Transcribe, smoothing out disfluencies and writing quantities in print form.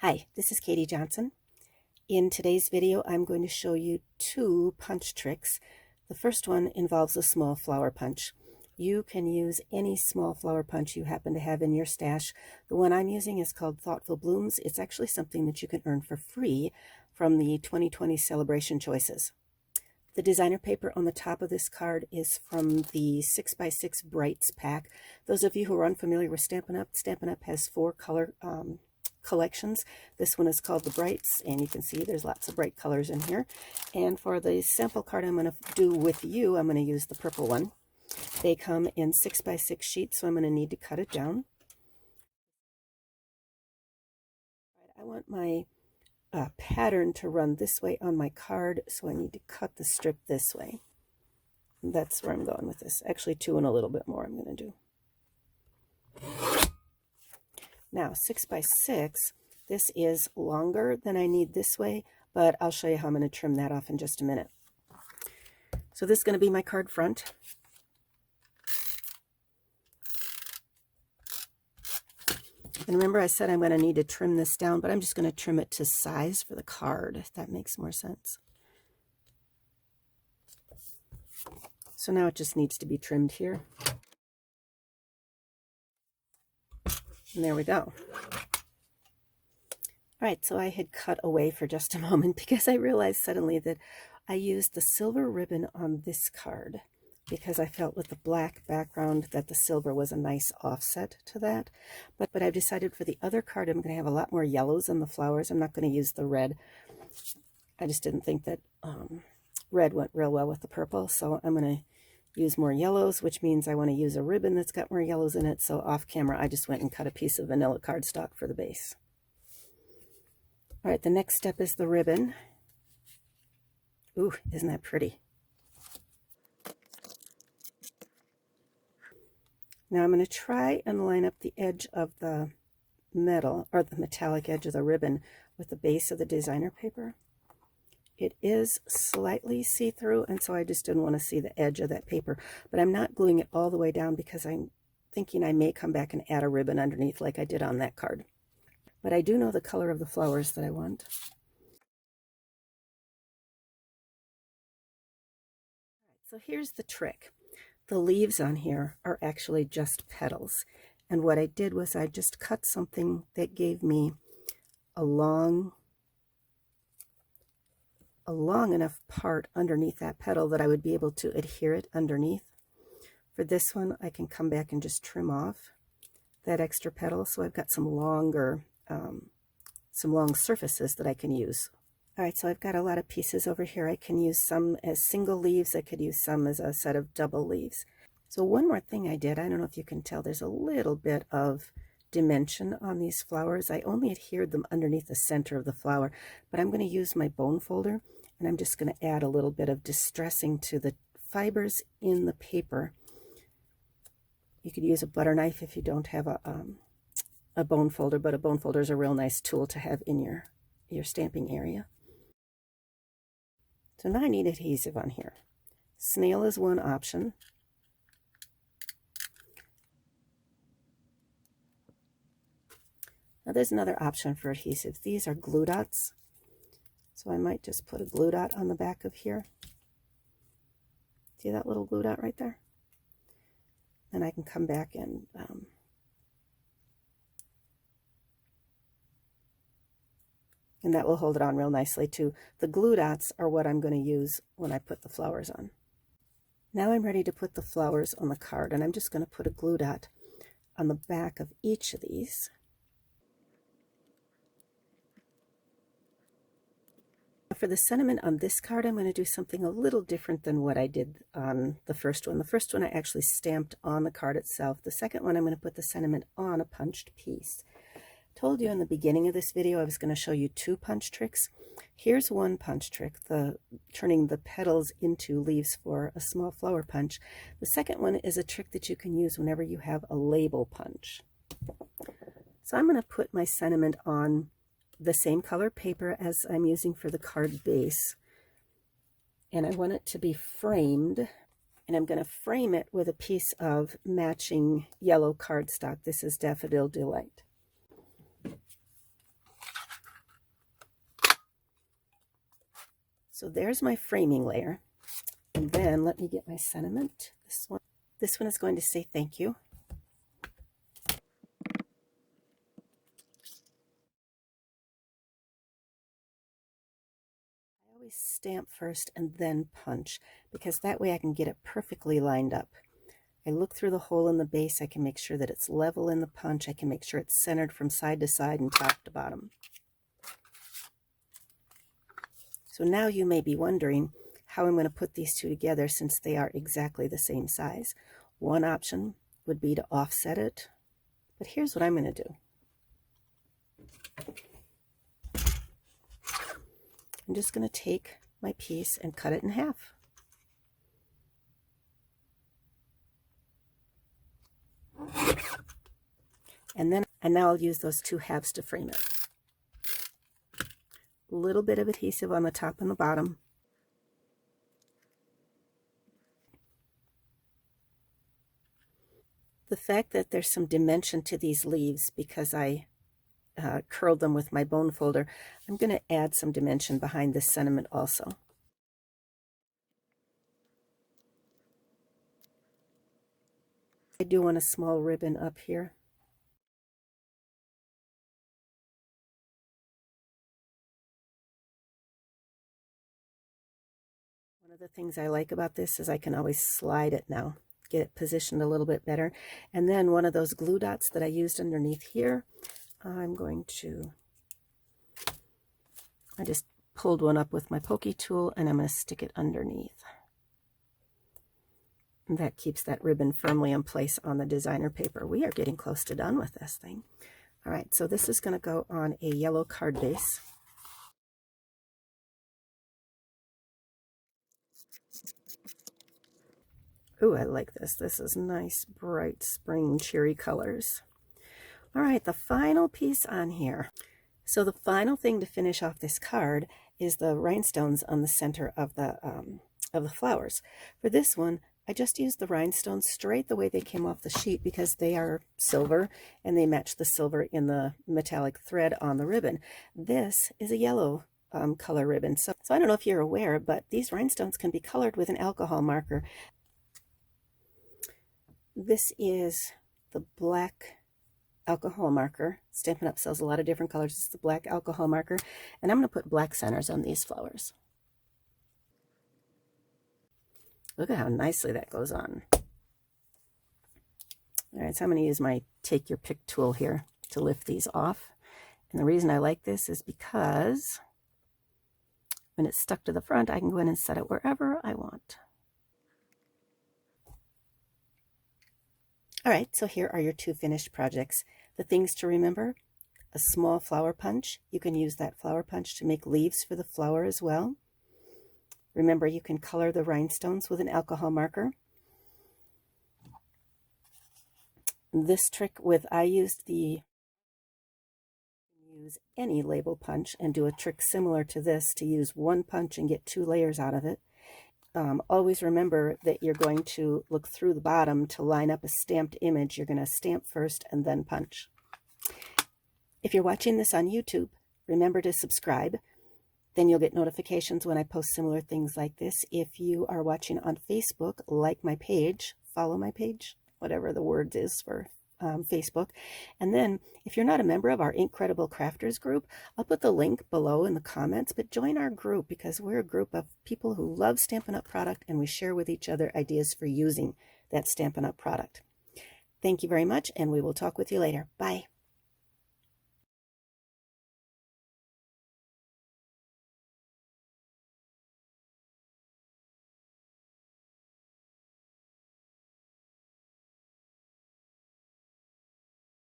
Hi, this is Katie Johnson. In today's video, I'm going to show you two punch tricks. The first one involves a small flower punch. You can use any small flower punch you happen to have in your stash. The one I'm using is called Thoughtful Blooms. It's actually something that you can earn for free from the 2020 Celebration Choices. The designer paper on the top of this card is from the 6x6 Brights pack. Those of you who are unfamiliar with Stampin' Up has four color collections. This one is called the Brights, and you can see there's lots of bright colors in here. And for the sample card I'm going to do with you, I'm going to use the purple one. They come in 6x6 sheets, so I'm going to need to cut it down. I want my pattern to run this way on my card, so I need to cut the strip this way. And that's where I'm going with this. Actually, two and a little bit more I'm going to do. Now, 6x6, this is longer than I need this way, but I'll show you how I'm going to trim that off in just a minute. So this is going to be my card front. And remember I said I'm going to need to trim this down, but I'm just going to trim it to size for the card, if that makes more sense. So now it just needs to be trimmed here. And there we go. All right, so I had cut away for just a moment because I realized suddenly that I used the silver ribbon on this card because I felt with the black background that the silver was a nice offset to that. But I've decided for the other card I'm going to have a lot more yellows in the flowers. I'm not going to use the red. I just didn't think that red went real well with the purple, so I'm going to use more yellows, which means I want to use a ribbon that's got more yellows in it. So off camera, I just went and cut a piece of vanilla cardstock for the base. All right, the next step is the ribbon. Ooh, isn't that pretty? Now I'm going to try and line up the edge of the metal, or the metallic edge of the ribbon, with the base of the designer paper. It is slightly see-through, and so I just didn't want to see the edge of that paper. But I'm not gluing it all the way down because I'm thinking I may come back and add a ribbon underneath like I did on that card. But I do know the color of the flowers that I want. So here's the trick. The leaves on here are actually just petals. And what I did was I just cut something that gave me a long enough part underneath that petal that I would be able to adhere it underneath. For this one, I can come back and just trim off that extra petal. So I've got some long surfaces that I can use. All right, so I've got a lot of pieces over here. I can use some as single leaves. I could use some as a set of double leaves. So one more thing I did, I don't know if you can tell, there's a little bit of dimension on these flowers. I only adhered them underneath the center of the flower, but I'm going to use my bone folder, and I'm just going to add a little bit of distressing to the fibers in the paper. You could use a butter knife if you don't have a bone folder, but a bone folder is a real nice tool to have in your stamping area. So now I need adhesive on here. Snail is one option. Now there's another option for adhesive. These are glue dots. So I might just put a glue dot on the back of here. See that little glue dot right there? And I can come back and that will hold it on real nicely too. The glue dots are what I'm going to use when I put the flowers on. Now I'm ready to put the flowers on the card, and I'm just going to put a glue dot on the back of each of these. For the sentiment on this card, I'm going to do something a little different than what I did on the first one. The first one I actually stamped on the card itself. The second one I'm going to put the sentiment on a punched piece. Told you in the beginning of this video I was going to show you two punch tricks. Here's one punch trick, turning the petals into leaves for a small flower punch. The second one is a trick that you can use whenever you have a label punch. So I'm going to put my sentiment on the same color paper as I'm using for the card base, and I want it to be framed, and I'm going to frame it with a piece of matching yellow cardstock. This is Daffodil Delight. So there's my framing layer. And then let me get my sentiment. This one is going to say thank you. I always stamp first and then punch, because that way I can get it perfectly lined up. I look through the hole in the base. I can make sure that it's level in the punch. I can make sure it's centered from side to side and top to bottom. So now you may be wondering how I'm going to put these two together since they are exactly the same size. One option would be to offset it, but here's what I'm going to do. I'm just going to take my piece and cut it in half. And now I'll use those two halves to frame it. A little bit of adhesive on the top and the bottom. The fact that there's some dimension to these leaves because I curled them with my bone folder, I'm going to add some dimension behind this sentiment also. I do want a small ribbon up here. One of the things I like about this is I can always slide it now, get it positioned a little bit better. And then one of those glue dots that I used underneath here, I just pulled one up with my pokey tool and I'm going to stick it underneath. And that keeps that ribbon firmly in place on the designer paper. We are getting close to done with this thing. All right, so this is going to go on a yellow card base. Ooh, I like this. This is nice, bright spring cherry colors. All right, the final piece on here. So the final thing to finish off this card is the rhinestones on the center of the flowers. For this one, I just used the rhinestones straight the way they came off the sheet because they are silver and they match the silver in the metallic thread on the ribbon. This is a yellow color ribbon. So I don't know if you're aware, but these rhinestones can be colored with an alcohol marker. This is the black alcohol marker. Stampin' Up! Sells a lot of different colors. It's the black alcohol marker. And I'm going to put black centers on these flowers. Look at how nicely that goes on. All right, so I'm going to use my Take Your Pick tool here to lift these off. And the reason I like this is because when it's stuck to the front, I can go in and set it wherever I want. All right, so here are your two finished projects. The things to remember: a small flower punch. You can use that flower punch to make leaves for the flower as well. Remember, you can color the rhinestones with an alcohol marker. This trick I used any label punch and do a trick similar to this to use one punch and get 2 layers out of it. Always remember that you're going to look through the bottom to line up a stamped image. You're going to stamp first and then punch. If you're watching this on YouTube, remember to subscribe. Then you'll get notifications when I post similar things like this. If you are watching on Facebook, like my page, follow my page, whatever the word is for Facebook. And then if you're not a member of our Incredible Crafters group, I'll put the link below in the comments, but join our group because we're a group of people who love Stampin' Up! Product and we share with each other ideas for using that Stampin' Up! Product. Thank you very much, and we will talk with you later. Bye.